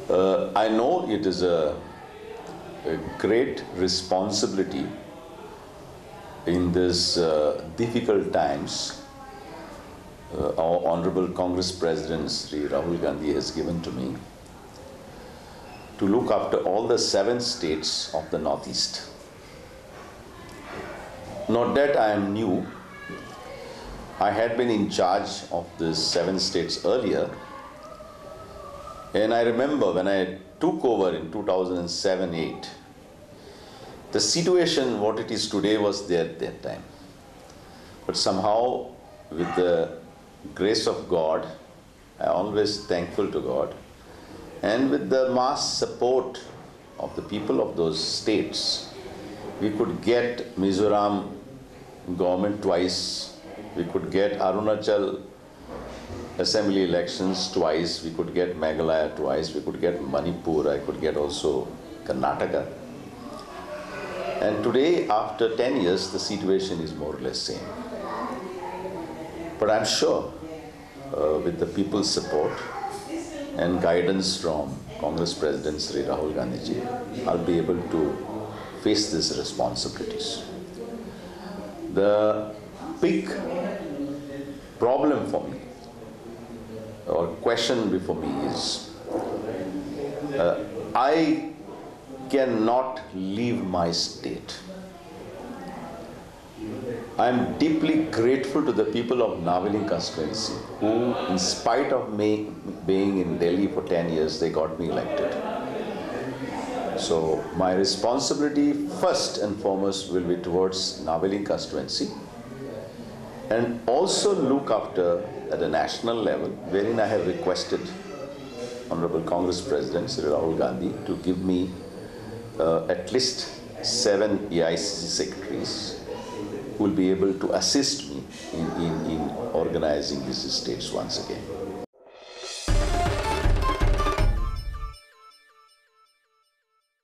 I know it is a great responsibility in these difficult times. Our Honorable Congress President Sri Rahul Gandhi has given to me to look after all the 7 states of the Northeast. Not that I am new. I had been in charge of these 7 states earlier. And I remember when I took over in 2007-8, the situation, what it is today, was there at that time. But somehow, with the grace of God, I am always thankful to God, and with the mass support of the people of those states, we could get Mizoram government twice, we could get Arunachal assembly elections twice, we could get Meghalaya twice, we could get Manipur, I could get also Karnataka. And today, after 10 years, the situation is more or less same. But I'm sure with the people's support and guidance from Congress President Sri Rahul Gandhi ji, I'll be able to face these responsibilities. The big problem for me, or question before me, is I cannot leave my state. I am deeply grateful to the people of Navelim constituency who, in spite of me being in Delhi for 10 years, they got me elected. So my responsibility first and foremost will be towards Navelim constituency, and also look after at a national level, wherein I have requested Honorable Congress President Sri Rahul Gandhi to give me at least 7 AICC secretaries who will be able to assist me in organizing these states once again.